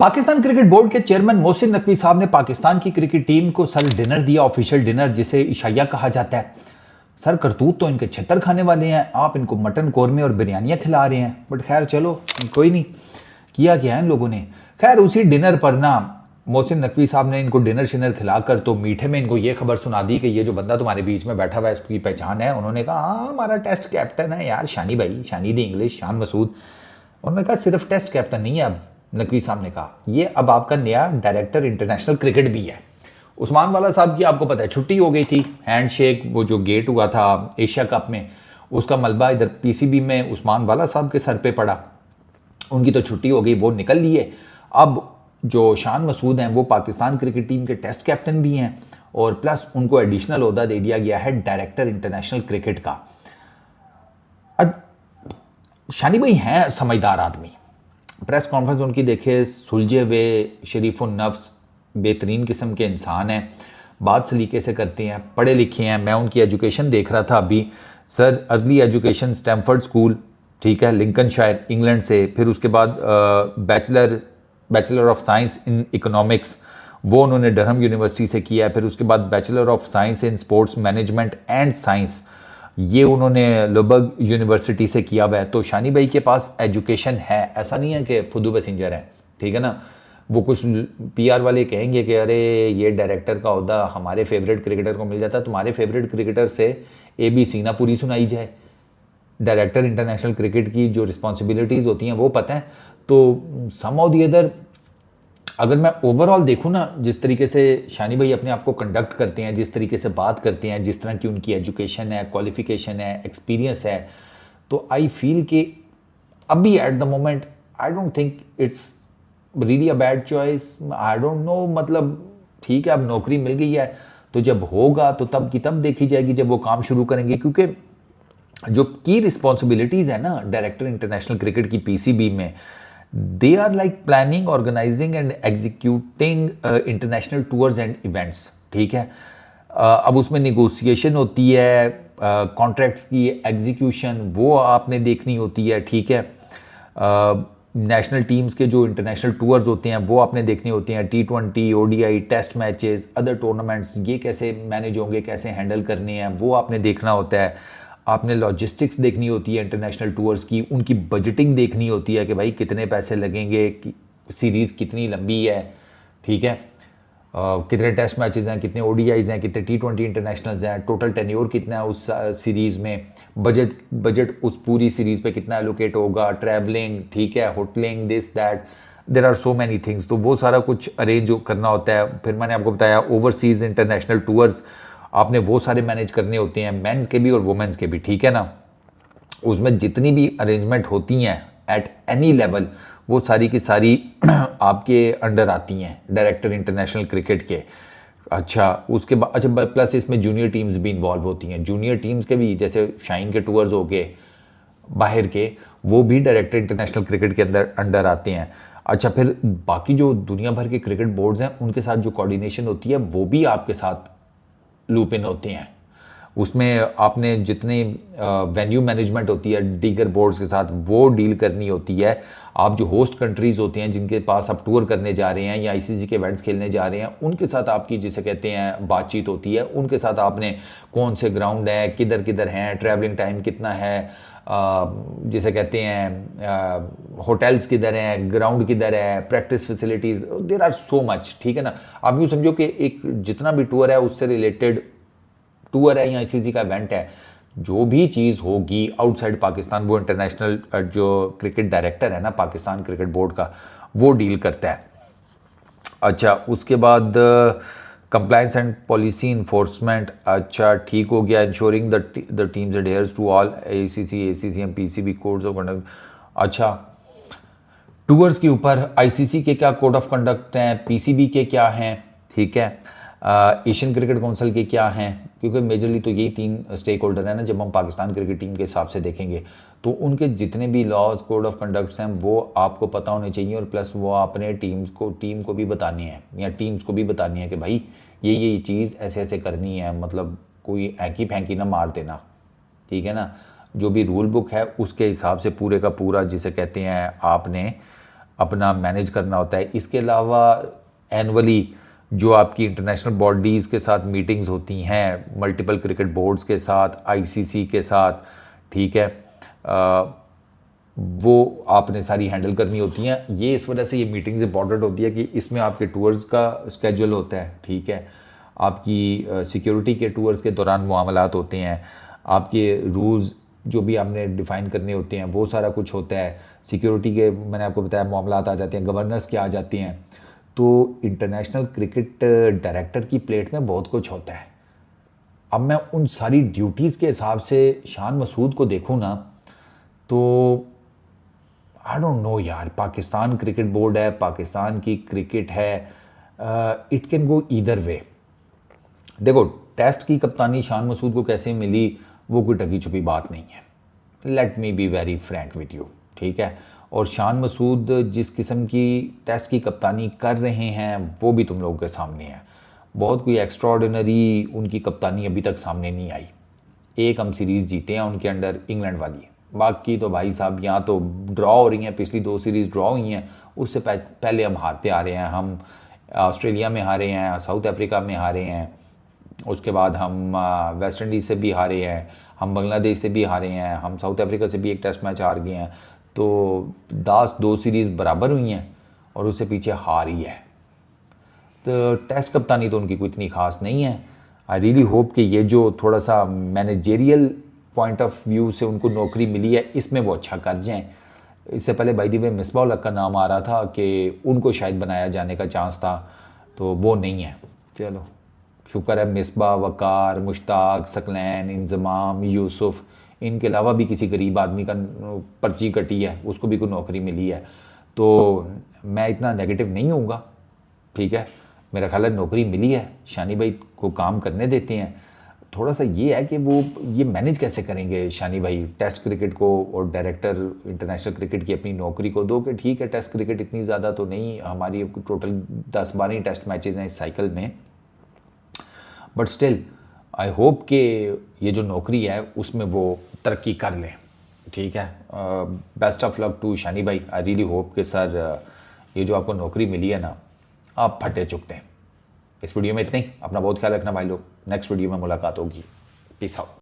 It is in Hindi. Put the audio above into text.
पाकिस्तान क्रिकेट बोर्ड के चेयरमैन मोहसिन नकवी साहब ने पाकिस्तान की क्रिकेट टीम को सर डिनर दिया, ऑफिशियल डिनर जिसे इशाया कहा जाता है। सर करतूत तो इनके छत्तर खाने वाले हैं, आप इनको मटन कौरमे और बिरयानियाँ खिला रहे हैं। बट खैर चलो कोई नहीं, किया क्या है इन लोगों ने। खैर उसी डिनर पर ना मोहसिन नकवी साहब ने इनको डिनर शिनर खिलाकर तो मीठे में इनको ये खबर सुना दी कि ये जो बंदा तुम्हारे बीच में बैठा हुआ है इसकी पहचान है। उन्होंने कहा हाँ हमारा टेस्ट कैप्टन है यार, शानी भाई, शानी दी इंग्लिश, शान मसूद। उन्होंने कहा सिर्फ टेस्ट कैप्टन नहीं है, अब नकवी साहब ने कहा ये अब आपका नया डायरेक्टर इंटरनेशनल क्रिकेट भी है। उस्मान वाला साहब की आपको पता है छुट्टी हो गई थी, हैंडशेक वो जो गेट हुआ था एशिया कप में उसका मलबा इधर पीसीबी में उस्मान वाला साहब के सर पे पड़ा, उनकी तो छुट्टी हो गई, वो निकल लिए। अब जो शान मसूद हैं वो पाकिस्तान क्रिकेट टीम के टेस्ट कैप्टन भी हैं और प्लस उनको एडिशनल ओहदा दे दिया गया है डायरेक्टर इंटरनेशनल क्रिकेट का। शानी भाई हैं समझदार आदमी, प्रेस कॉन्फ्रेंस उनकी देखे, सुलझे हुए, शरीफुन नफ्स, बेहतरीन किस्म के इंसान हैं, बात सलीके से करते हैं, पढ़े लिखे हैं। मैं उनकी एजुकेशन देख रहा था अभी, sir early education Stamford school, ठीक है, लिंकनशायर इंग्लैंड से, फिर उसके बाद bachelor of science in economics वो उन्होंने डरहम यूनिवर्सिटी से किया है, फिर उसके बाद bachelor of science in sports management and science ये उन्होंने लुबर्ग यूनिवर्सिटी से किया हुआ है। तो शानी भाई के पास एजुकेशन है, ऐसा नहीं है कि फुदू पैसेंजर है, ठीक है ना। वो कुछ पीआर वाले कहेंगे कि अरे ये डायरेक्टर का ओहदा हमारे फेवरेट क्रिकेटर को मिल जाता है, तुम्हारे फेवरेट क्रिकेटर से ABC ना पूरी सुनाई जाए। डायरेक्टर इंटरनेशनल क्रिकेट की जो रिस्पॉन्सिबिलिटीज़ होती हैं वो पता है। तो सम ऑफ दी अदर अगर मैं ओवरऑल देखूँ ना, जिस तरीके से शानी भाई अपने आप को कंडक्ट करते हैं, जिस तरीके से बात करते हैं, जिस तरह की उनकी एजुकेशन है, क्वालिफिकेशन है, एक्सपीरियंस है, तो आई फील कि अभी at the moment I don't think it's really a bad choice. I don't know, मतलब ठीक है अब नौकरी मिल गई है तो जब होगा तो तब की तब देखी जाएगी जब वो काम शुरू करेंगे, क्योंकि जो की रिस्पॉन्सिबिलिटीज़ है ना डायरेक्टर इंटरनेशनल क्रिकेट की पीसीबी में, they are like planning, organizing and executing international tours and events, ठीक है। अब उसमें नेगोशिएशन होती है, कॉन्ट्रैक्ट्स की एग्जीक्यूशन वो आपने देखनी होती है, ठीक है। नेशनल टीम्स के जो इंटरनेशनल टूर्स होते हैं वो आपने देखने होते हैं, T20, ODI, test matches, other tournaments, ये कैसे मैनेज होंगे, कैसे हैंडल करने हैं वो आपने देखना होता है। आपने लॉजिस्टिक्स देखनी होती है इंटरनेशनल टूर्स की, उनकी बजटिंग देखनी होती है कि भाई कितने पैसे लगेंगे, सीरीज़ कितनी लंबी है, ठीक है, कितने टेस्ट मैचेस हैं, कितने ODIs हैं, कितने T20 इंटरनेशनल्स हैं, टोटल टेन्योर कितना है उस सीरीज़ में, बजट उस पूरी सीरीज़ पे कितना एलोकेट होगा, ट्रैवलिंग, ठीक है, hotelling, this that, there are so many things. तो वो सारा कुछ अरेंज करना होता है। फिर मैंने आपको बताया ओवरसीज़ इंटरनेशनल टूर्स आपने वो सारे मैनेज करने होते हैं, मेंस के भी और वुमेन्स के भी, ठीक है ना। उसमें जितनी भी अरेंजमेंट होती हैं एट एनी लेवल वो सारी की सारी आपके अंडर आती हैं डायरेक्टर इंटरनेशनल क्रिकेट के। अच्छा उसके बाद अच्छा प्लस इसमें जूनियर टीम्स भी इन्वॉल्व होती हैं, जूनियर टीम्स के भी जैसे शाइन के टूर्स हो गए बाहर के, वो भी डायरेक्टर इंटरनेशनल क्रिकेट के अंडर आते हैं। अच्छा फिर बाकी जो दुनिया भर के क्रिकेट बोर्ड्स हैं उनके साथ जो कोऑर्डिनेशन होती है वो भी आपके साथ लूप इन होते हैं। उसमें आपने जितने वेन्यू मैनेजमेंट होती है दीगर बोर्ड्स के साथ वो डील करनी होती है। आप जो होस्ट कंट्रीज़ होते हैं जिनके पास आप टूर करने जा रहे हैं या ICC के इवेंट्स खेलने जा रहे हैं उनके साथ आपकी जिसे कहते हैं बातचीत होती है। उनके साथ आपने कौन से ग्राउंड है, किधर किधर हैं, ट्रैवलिंग टाइम कितना है, जिसे कहते हैं होटल्स किधर हैं, ग्राउंड किधर है, practice facilities, there are so much, ठीक है ना। आप यूँ समझो कि एक जितना भी टूर है उससे रिलेटेड टूर है या ICC का इवेंट है, जो भी चीज़ होगी आउटसाइड पाकिस्तान वो इंटरनेशनल जो क्रिकेट डायरेक्टर है ना पाकिस्तान क्रिकेट बोर्ड का वो डील करता है। अच्छा उसके बाद कंप्लायंस एंड पॉलिसी इन्फोर्समेंट, अच्छा ठीक हो गया। Ensuring the teams adheres to all ACC, ACCM, PCB codes of conduct. अच्छा टूर्स के ऊपर ICC के क्या कोड ऑफ कंडक्ट हैं, PCB के क्या हैं, ठीक है, एशियन क्रिकेट काउंसिल के क्या हैं, क्योंकि मेजरली तो यही 3 स्टेक होल्डर हैं ना जब हम पाकिस्तान क्रिकेट टीम के हिसाब से देखेंगे। तो उनके जितने भी लॉज कोड ऑफ कंडक्ट्स हैं वो आपको पता होने चाहिए और प्लस वो आपने टीम को भी बतानी है या टीम्स को भी बतानी है कि भाई ये चीज़ ऐसे ऐसे करनी है, मतलब कोई हैंकी फैंकी ना मार देना, ठीक है ना। जो भी रूल बुक है उसके हिसाब से पूरे का पूरा जिसे कहते हैं आपने अपना मैनेज करना होता है। इसके अलावा एनुअली जो आपकी इंटरनेशनल बॉडीज़ के साथ मीटिंग्स होती हैं, मल्टीपल क्रिकेट बोर्ड्स के साथ, आईसीसी के साथ, ठीक है, वो आपने सारी हैंडल करनी होती हैं। ये इस वजह से ये मीटिंग्स इंपॉर्टेंट होती है कि इसमें आपके टूर्स का स्केड्यूल होता है, ठीक है, आपकी सिक्योरिटी के टूर्स के दौरान मामलात होते हैं, आपके रूल्स जो भी आपने डिफ़ाइन करने होते हैं वो सारा कुछ होता है। सिक्योरिटी के मैंने आपको बताया मामलात आ जाते हैं, गवर्नर्स के आ जाते हैं। तो इंटरनेशनल क्रिकेट डायरेक्टर की प्लेट में बहुत कुछ होता है। अब मैं उन सारी ड्यूटीज़ के हिसाब से शान मसूद को देखूँ ना, तो आई डोंट नो यार, पाकिस्तान क्रिकेट बोर्ड है, पाकिस्तान की क्रिकेट है, it can go either way. देखो, टेस्ट की कप्तानी शान मसूद को कैसे मिली वो कोई ढकी छुपी बात नहीं है, let me be very Frank with you, ठीक है। और शान मसूद जिस किस्म की टेस्ट की कप्तानी कर रहे हैं वो भी तुम लोगों के सामने है। बहुत कोई एक्स्ट्राऑर्डिनरी उनकी कप्तानी अभी तक सामने नहीं आई। एक हम सीरीज़ जीते हैं उनके अंडर, इंग्लैंड वाली, बाकी तो भाई साहब यहाँ तो ड्रॉ हो रही हैं, पिछली 2 सीरीज़ ड्रॉ हुई हैं, उससे पहले हम हारते आ रहे हैं। हम ऑस्ट्रेलिया में हारे हैं, साउथ अफ्रीका में हारे हैं, उसके बाद हम वेस्ट इंडीज़ से भी हारे हैं, हम बांग्लादेश से भी हारे हैं, हम साउथ अफ्रीका से भी एक टेस्ट मैच हार गए हैं। तो 2 सीरीज़ बराबर हुई हैं और उससे पीछे हार ही है। तो टेस्ट कप्तानी तो उनकी कोई इतनी खास नहीं है। आई रियली होप कि ये जो थोड़ा सा मैनेजेरियल पॉइंट ऑफ व्यू से उनको नौकरी मिली है इसमें वो अच्छा कर जाएं। इससे पहले by the way Misbah ul Haq का नाम आ रहा था कि उनको शायद बनाया जाने का चांस था, तो वो नहीं है। चलो शुक्र है मिसबा, वकार, मुश्ताक, सकलैन, इंजमाम, यूसुफ, इनके अलावा भी किसी गरीब आदमी का पर्ची कटी है, उसको भी कोई नौकरी मिली है। तो मैं इतना नेगेटिव नहीं होऊंगा, ठीक है। मेरा ख्याल है नौकरी मिली है, शानी भाई को काम करने देते हैं। थोड़ा सा ये है कि वो ये मैनेज कैसे करेंगे शानी भाई टेस्ट क्रिकेट को, और डायरेक्टर इंटरनेशनल क्रिकेट की अपनी नौकरी को दो कि ठीक है टेस्ट क्रिकेट इतनी ज़्यादा तो नहीं, हमारी टोटल 10-12 टेस्ट मैचेस हैं इस साइकिल में, बट स्टिल आई होप कि ये जो नौकरी है उसमें वो तरक्की कर लें, ठीक है। बेस्ट ऑफ लक टू शानी भाई। आई रियली होप कि सर ये जो आपको नौकरी मिली है ना, आप फटे चुकते हैं। इस वीडियो में इतना ही। अपना बहुत ख्याल रखना भाई लोग, नेक्स्ट वीडियो में मुलाकात होगी। Peace out.